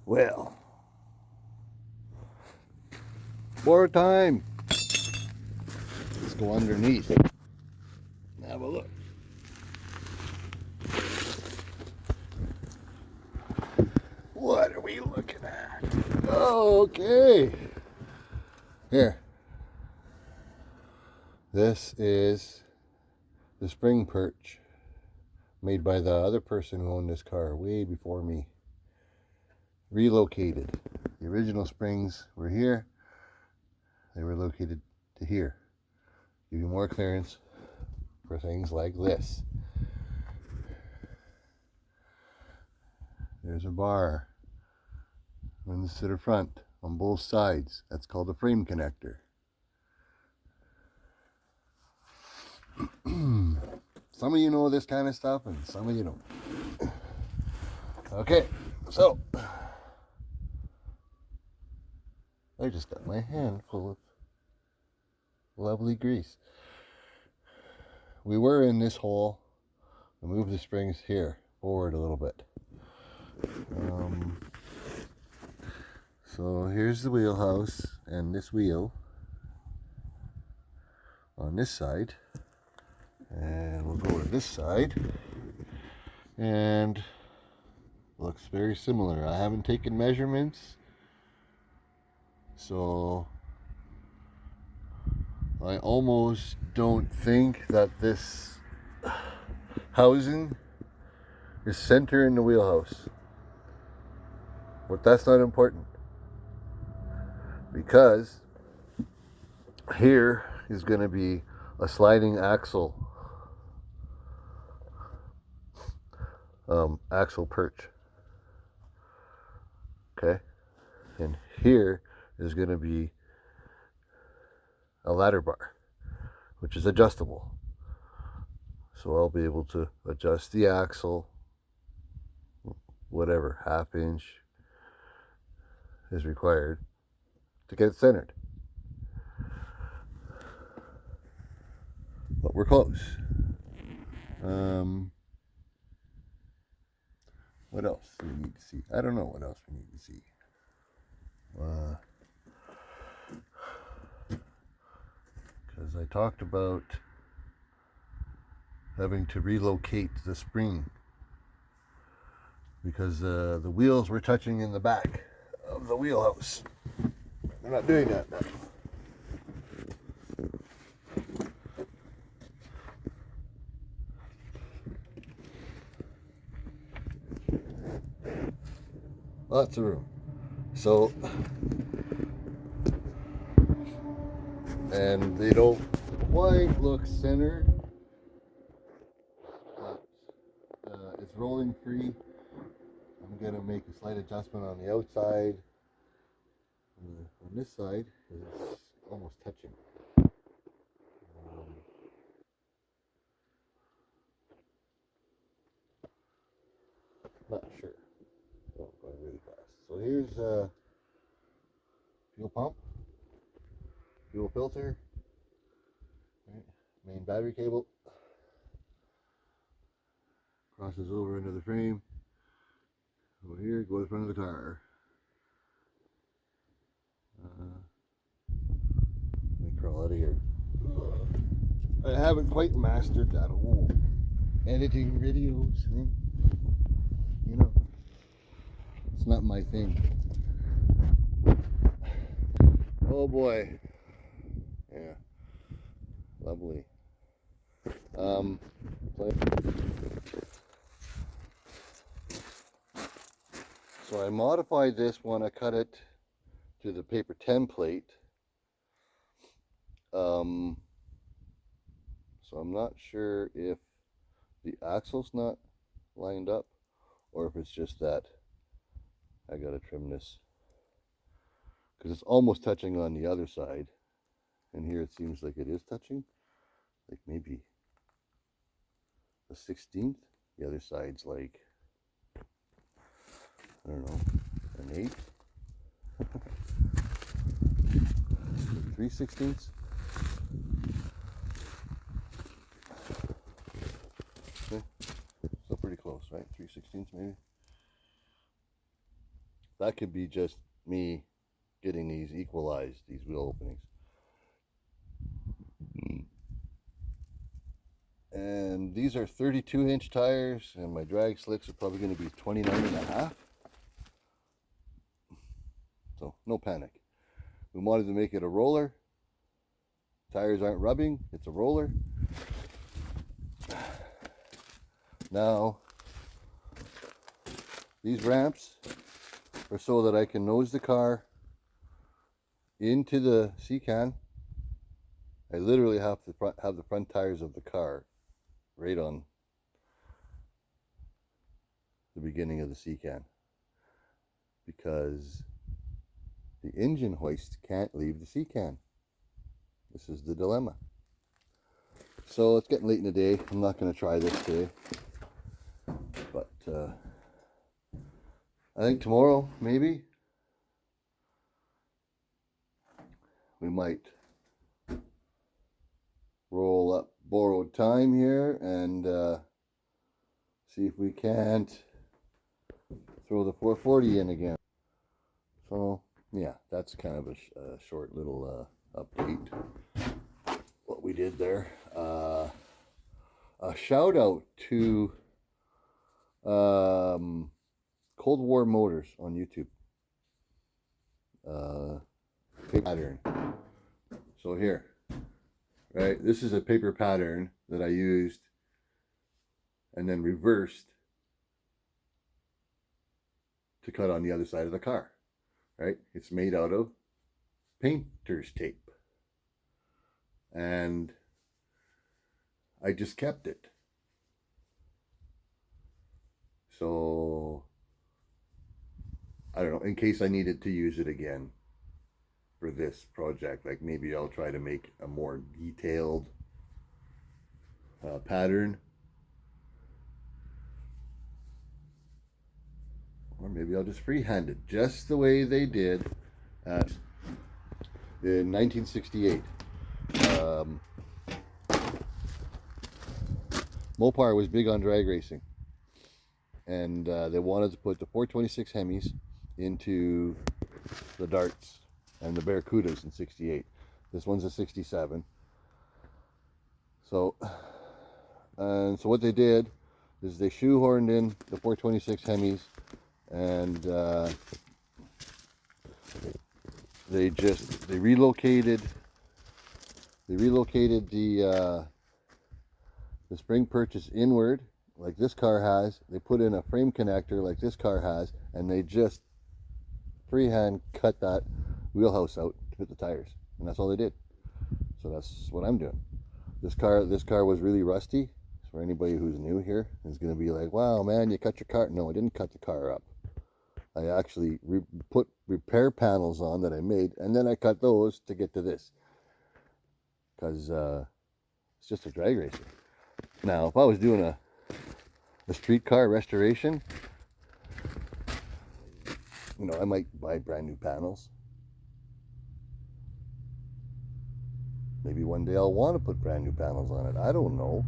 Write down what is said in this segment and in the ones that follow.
Well, more time. Let's go underneath and have a look. What are we looking at? Okay. Here. This is the spring perch made by the other person who owned this car way before me. Relocated. The original springs were here. They were located to here. Give you more clearance for things like this. There's a bar. Runs to the front on both sides. That's called a frame connector. Some of you know this kind of stuff and some of you don't. Okay, so I just got my hand full of lovely grease. We were in this hole. I moved the springs here forward a little bit. So here's the wheelhouse and this wheel on this side. And we'll go to this side. And looks very similar. I haven't taken measurements, so I almost don't think that this housing is center in the wheelhouse. But that's not important, because here is going to be a sliding axle perch. Okay, and here is going to be a ladder bar, which is adjustable. So I'll be able to adjust the axle, whatever, half inch is required to get it centered. But we're close. What else do we need to see? I don't know what else we need to see. Because I talked about having to relocate the spring because the wheels were touching in the back of the wheelhouse. They're not doing that now. Lots of room. So, and they don't quite look centered, but it's rolling free. I'm going to make a slight adjustment on the outside. On this side, it's almost touching. Not sure. Oh, going really fast. So here's a fuel pump, fuel filter, right, main battery cable, crosses over into the frame. Over here, go to the front of the car. Let me crawl out of here. I haven't quite mastered that whole editing videos thing. You know, it's not my thing. Oh boy. Yeah. Lovely. So I modified this when I cut it to the paper template. So I'm not sure if the axle's not lined up or if it's just that I gotta trim this, because it's almost touching on the other side, and here it seems like it is touching, like maybe a 16th. The other side's like, I don't know, an 8. 3/16. Okay. Still pretty close, right? 3/16 maybe. that could be just me getting these equalized, these wheel openings. And these are 32-inch tires, and my drag slicks are probably going to be 29.5. So no panic. We wanted to make it a roller. Tires aren't rubbing, it's a roller. Now, these ramps are so that I can nose the car into the sea can. I literally have to have the front tires of the car right on the beginning of the sea can, because the engine hoist can't leave the sea can. This is the dilemma. So it's getting late in the day. I'm not going to try this today, but I think tomorrow maybe we might roll up borrowed time here and see if we can't throw the 440 in again. So yeah, that's kind of a short little update what we did there. A shout out to Cold War Motors on YouTube. Paper pattern. So here, right, this is a paper pattern that I used and then reversed to cut on the other side of the car. Right, it's made out of painter's tape, and I just kept it. So I don't know, in case I needed to use it again for this project, like maybe I'll try to make a more detailed pattern, or maybe I'll just freehand it just the way they did in 1968. Mopar was big on drag racing, and they wanted to put the 426 Hemis into the Darts and the Barracudas in 68. This one's a 67. So what they did is they shoehorned in the 426 Hemis, and they relocated the spring perches inward like this car has. They put in a frame connector like this car has, and they just freehand cut that wheelhouse out to fit the tires, and that's all they did. So that's what I'm doing. This car was really rusty. For anybody who's new here is going to be like, wow man, you cut your car. No, I didn't cut the car up. I actually put repair panels on that I made, and then I cut those to get to this, because it's just a drag racer. Now if I was doing a street car restoration, you know, I might buy brand new panels. Maybe one day I'll want to put brand new panels on it. I don't know.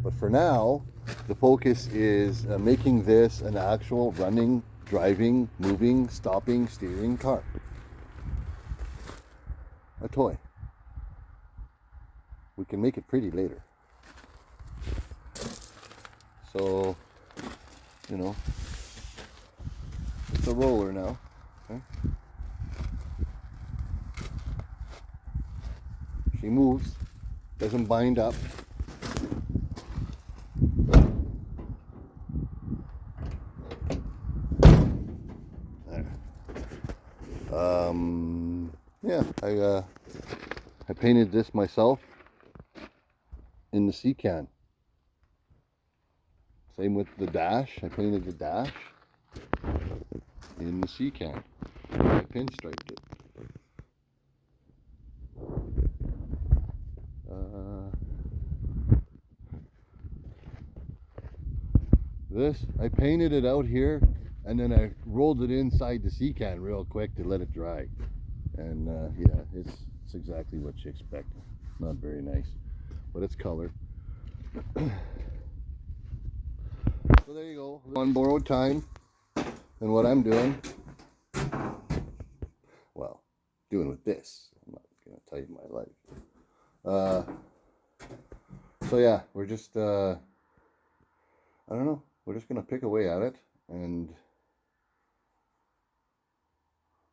But for now, the focus is making this an actual running, driving, moving, stopping, steering car. A toy. We can make it pretty later. So, you know, it's a roller now. Okay? She moves, doesn't bind up. Yeah, I painted this myself in the sea can. Same with the dash. I painted the dash in the sea can. I pinstriped it. This, I painted it out here, and then I rolled it inside the sea can real quick to let it dry. And yeah, it's exactly what you expect. Not very nice, but it's color. So there you go, on borrowed time. And what I'm doing doing with this. I'm not going to tell you my life. So yeah, we're just, I don't know. We're just going to pick away at it. And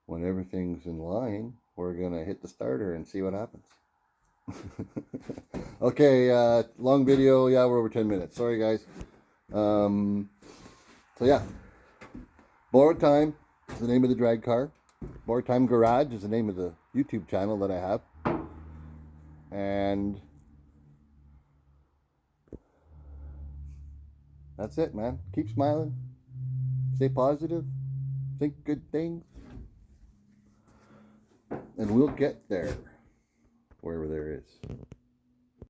when everything's in line, we're going to hit the starter and see what happens. Okay, long video. Yeah, we're over 10 minutes. Sorry, guys. So yeah, Borrowed Time is the name of the drag car. Borrowed Time Garage is the name of the YouTube channel that I have. And that's it, man. Keep smiling. Stay positive. Think good things. And we'll get there, wherever there is.